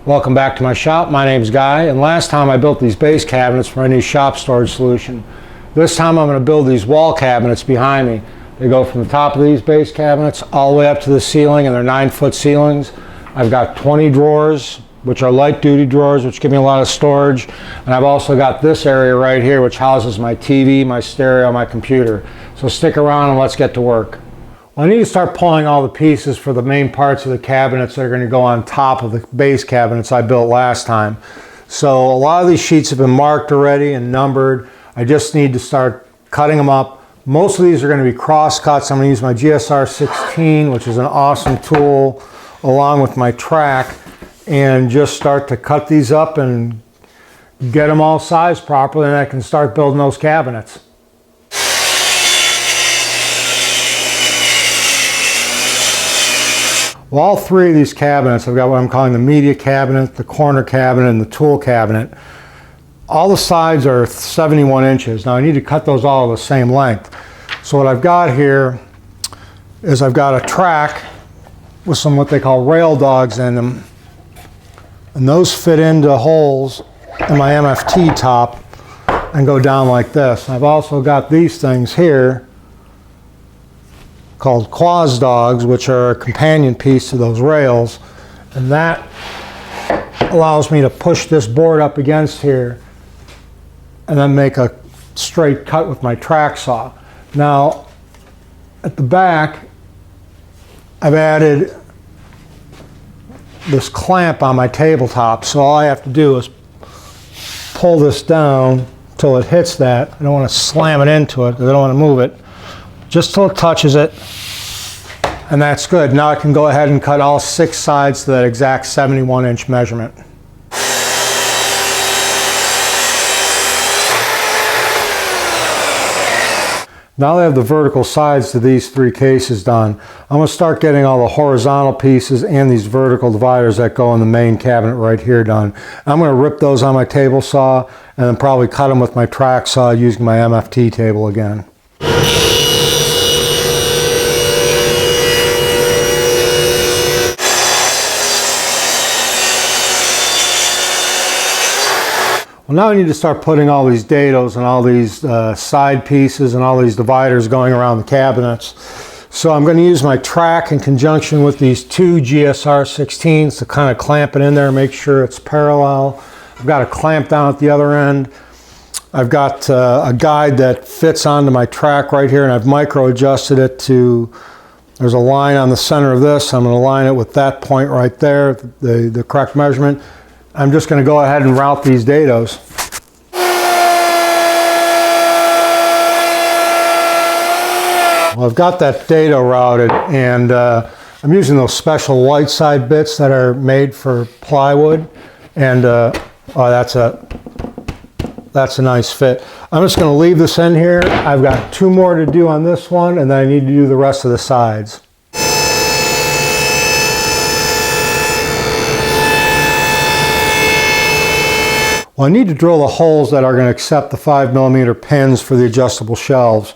Welcome back to my shop. My name's Guy, and last time I built these base cabinets for my new shop storage solution. This time I'm going to build these wall cabinets behind me. They go from the top of these base cabinets all the way up to the ceiling, and they're 9-foot ceilings. I've got 20 drawers, which are light duty drawers, which give me a lot of storage. And I've also got this area right here, which houses my TV, my stereo, my computer. So stick around and let's get to work. Well, I need to start pulling all the pieces for the main parts of the cabinets that are going to go on top of the base cabinets I built last time. So a lot of these sheets have been marked already and numbered. I just need to start cutting them up. Most of these are going to be cross cuts. I'm going to use my GSR 16, which is an awesome tool, along with my track, and just start to cut these up and get them all sized properly, and I can start building those cabinets. Well, all three of these cabinets, I've got what I'm calling the media cabinet, the corner cabinet, and the tool cabinet. All the sides are 71 inches. Now I need to cut those all the same length. So what I've got here is I've got a track with some what they call rail dogs in them. And those fit into holes in my MFT top and go down like this. I've also got these things here called quaz dogs, which are a companion piece to those rails, and that allows me to push this board up against here and then make a straight cut with my track saw. Now at the back I've added this clamp on my tabletop, so all I have to do is pull this down till it hits that. I don't want to slam it into it because I don't want to move it. Just till it touches it, and that's good. Now I can go ahead and cut all 6 sides to that exact 71-inch measurement. Now that I have the vertical sides to these 3 cases done, I'm going to start getting all the horizontal pieces and these vertical dividers that go in the main cabinet right here done. I'm going to rip those on my table saw and then probably cut them with my track saw using my MFT table again. Well, now I need to start putting all these dados and all these side pieces and all these dividers going around the cabinets. So I'm going to use my track in conjunction with these 2 GSR 16s to kind of clamp it in there, make sure it's parallel. I've got a clamp down at the other end. I've got a guide that fits onto my track right here, and I've micro adjusted it to, there's a line on the center of this. I'm going to line it with that point right there, the correct measurement. I'm just going to go ahead and route these dados. Well, I've got that dado routed, and I'm using those special white side bits that are made for plywood, and oh, that's a nice fit. I'm just going to leave this in here. I've got 2 more to do on this one, and then I need to do the rest of the sides. Well, I need to drill the holes that are going to accept the 5mm pins for the adjustable shelves.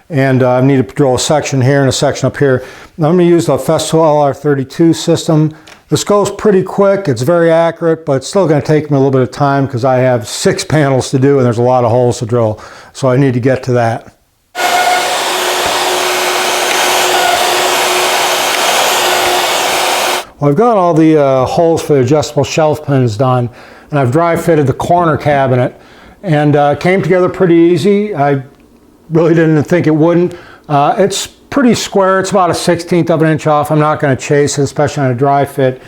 And I need to drill a section here and a section up here. Now I'm going to use the Festool LR32 system. This goes pretty quick, it's very accurate, but it's still going to take me a little bit of time because I have 6 panels to do and there's a lot of holes to drill. So I need to get to that. Well, I've got all the holes for the adjustable shelf pins done, and I've dry fitted the corner cabinet, and came together pretty easy. I really didn't think it wouldn't. It's pretty square. It's about a 1/16 of an inch off. I'm not going to chase it, especially on a dry fit.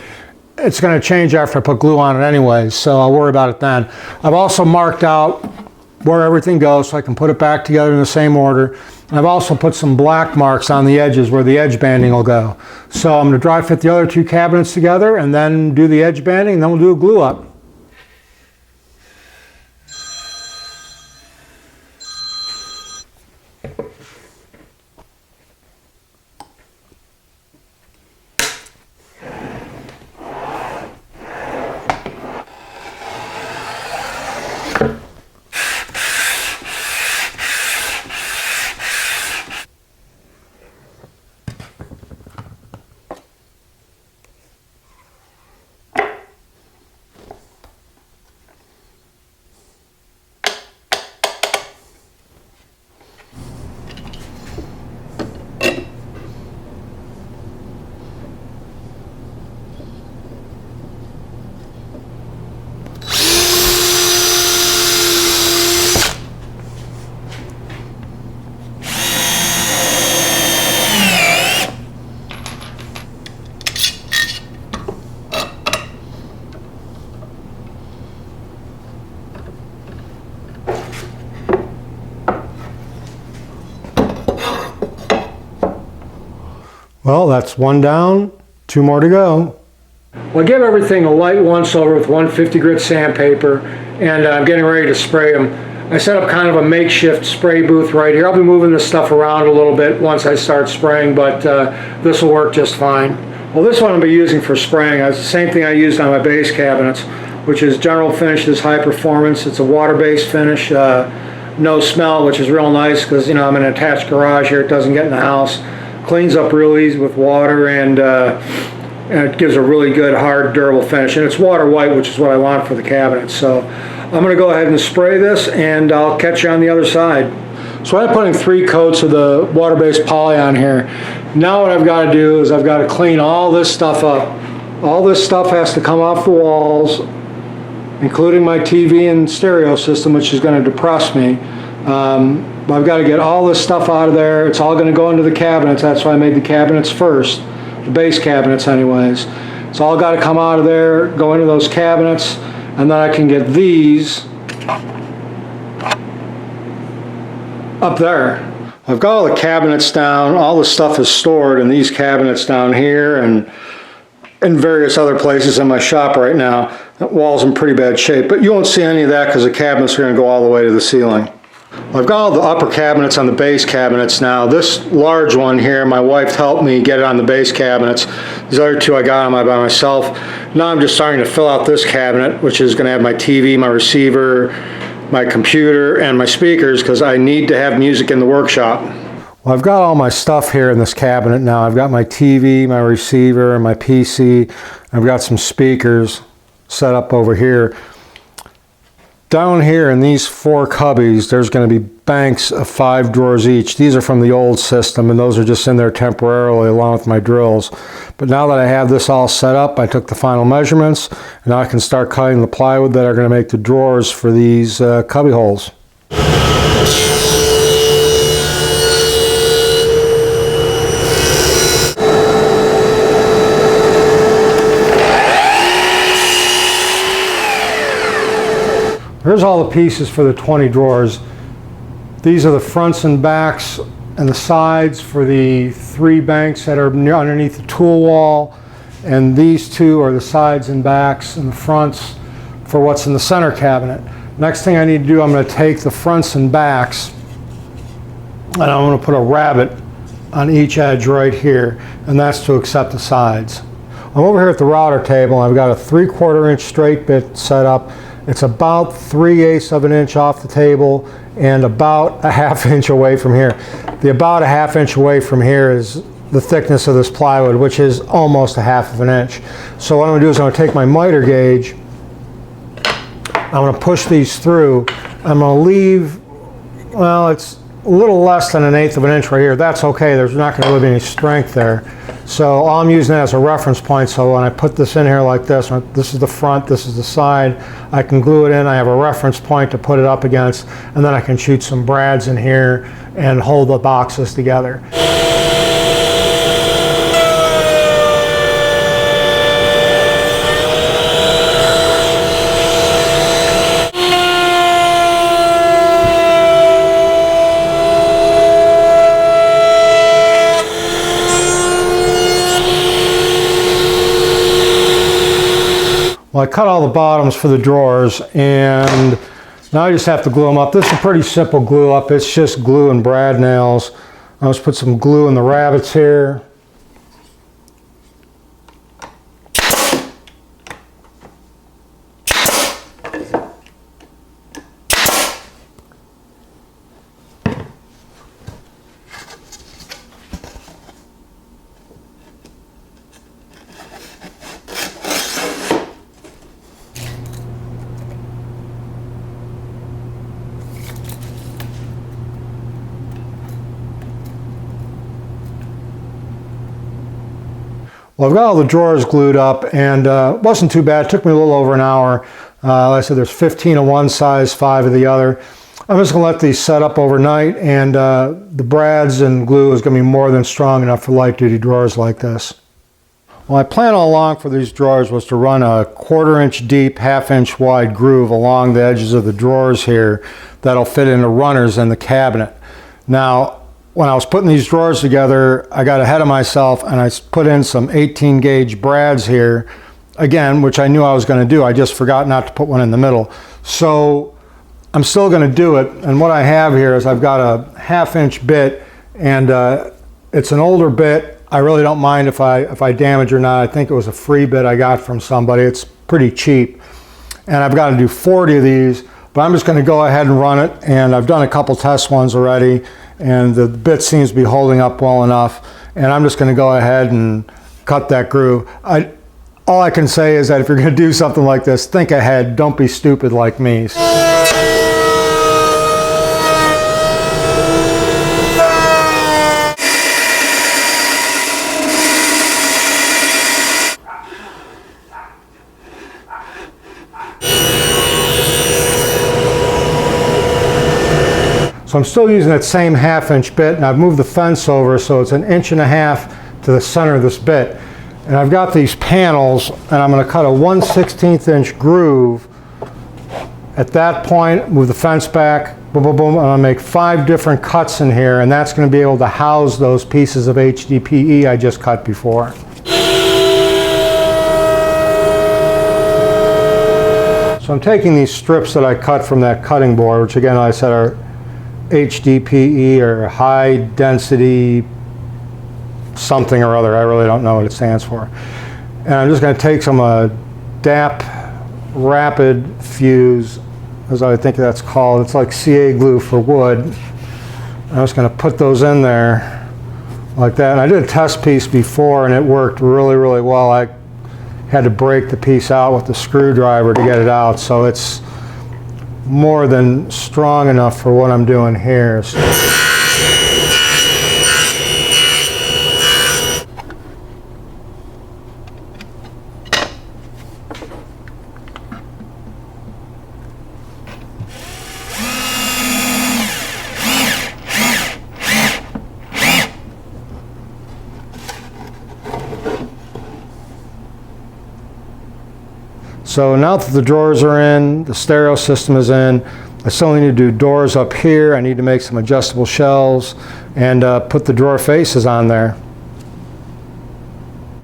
It's going to change after I put glue on it anyways, so I'll worry about it then. I've also marked out where everything goes so I can put it back together in the same order. And I've also put some black marks on the edges where the edge banding will go. So I'm going to dry fit the other 2 cabinets together and then do the edge banding, and then we'll do a glue up. Well, that's one down, two more to go. Well, I give everything a light once over with 150 grit sandpaper, and I'm getting ready to spray them. I set up kind of a makeshift spray booth right here. I'll be moving this stuff around a little bit once I start spraying, but this will work just fine. Well, this one I'll be using for spraying. It's the same thing I used on my base cabinets, which is General Finishes High Performance. It's a water-based finish, no smell, which is real nice because, you know, I'm in an attached garage here. It doesn't get in the house. Cleans up real easy with water, and it gives a really good, hard, durable finish. And it's water white, which is what I want for the cabinet. So I'm going to go ahead and spray this, and I'll catch you on the other side. So I'm putting 3 coats of the water-based poly on here. Now what I've got to do is I've got to clean all this stuff up. All this stuff has to come off the walls, including my TV and stereo system, which is going to depress me. But I've got to get all this stuff out of there. It's all going to go into the cabinets. That's why I made the cabinets first, the base cabinets anyways. It's all got to come out of there, go into those cabinets, and then I can get these up there. I've got all the cabinets down. All the stuff is stored in these cabinets down here and in various other places in my shop right now. That wall's in pretty bad shape, but you won't see any of that because the cabinets are going to go all the way to the ceiling. I've got all the upper cabinets on the base cabinets now. This large one here, my wife helped me get it on the base cabinets. These other 2 I got on by myself. Now I'm just starting to fill out this cabinet, which is going to have my TV, my receiver, my computer, and my speakers, because I need to have music in the workshop. Well, I've got all my stuff here in this cabinet now. I've got my TV, my receiver, and my PC. I've got some speakers set up over here. Down here in these 4 cubbies, there's going to be banks of 5 drawers each. These are from the old system, and those are just in there temporarily along with my drills. But now that I have this all set up, I took the final measurements, and now I can start cutting the plywood that are going to make the drawers for these cubby holes. Here's all the pieces for the 20 drawers. These are the fronts and backs and the sides for the 3 banks that are underneath the tool wall, and these 2 are the sides and backs and the fronts for what's in the center cabinet. Next thing I need to do, I'm going to take the fronts and backs and I'm going to put a rabbet on each edge right here, and that's to accept the sides. I'm over here at the router table. I've got a 3/4 inch straight bit set up. It's about 3/8 of an inch off the table and about a 1/2 inch away from here. The about a 1/2 inch away from here is the thickness of this plywood, which is almost a 1/2 of an inch. So what I'm going to do is I'm going to take my miter gauge, I'm going to push these through, I'm going to leave, well, it's a little less than 1/8 of an inch right here. That's okay, there's not going to really be any strength there. So all I'm using that as a reference point, so when I put this in here like this, this is the front, this is the side, I can glue it in, I have a reference point to put it up against, and then I can shoot some brads in here and hold the boxes together. Well, I cut all the bottoms for the drawers, and now I just have to glue them up. This is a pretty simple glue up. It's just glue and brad nails. I'll just put some glue in the rabbets here. Well, I've got all the drawers glued up, and it wasn't too bad. It took me a little over an hour. Like I said, there's 15 of one size, 5 of the other. I'm just going to let these set up overnight, and the brads and glue is going to be more than strong enough for light-duty drawers like this. Well, my plan all along for these drawers was to run a 1/4 inch deep, 1/2 inch wide groove along the edges of the drawers here that'll fit into runners in the cabinet. Now, when I was putting these drawers together, I got ahead of myself and I put in some 18 gauge brads here, again, which I knew I was going to do. I just forgot not to put one in the middle. So I'm still going to do it. And what I have here is I've got a 1/2 inch bit, and it's an older bit. I really don't mind if I damage or not. I think it was a free bit I got from somebody. It's pretty cheap. And I've got to do 40 of these, but I'm just going to go ahead and run it. And I've done a couple test ones already, and the bit seems to be holding up well enough. And I'm just going to go ahead and cut that groove. All I can say is that if you're going to do something like this, think ahead. Don't be stupid like me. So I'm still using that same 1/2 inch bit, and I've moved the fence over so it's 1.5 inches to the center of this bit. And I've got these panels, and I'm going to cut a 1/16 inch groove. At that point, move the fence back, boom, boom, boom, and I'll make 5 different cuts in here, and that's going to be able to house those pieces of HDPE I just cut before. So I'm taking these strips that I cut from that cutting board, which again I said are HDPE, or high density something or other. I really don't know what it stands for. And I'm just going to take some DAP rapid fuse, as I think that's called. It's like CA glue for wood. I'm just going to put those in there like that. And I did a test piece before and it worked really, really well. I had to break the piece out with the screwdriver to get it out, so it's more than strong enough for what I'm doing here. So now that the drawers are in, the stereo system is in, I still need to do doors up here. I need to make some adjustable shelves and put the drawer faces on there.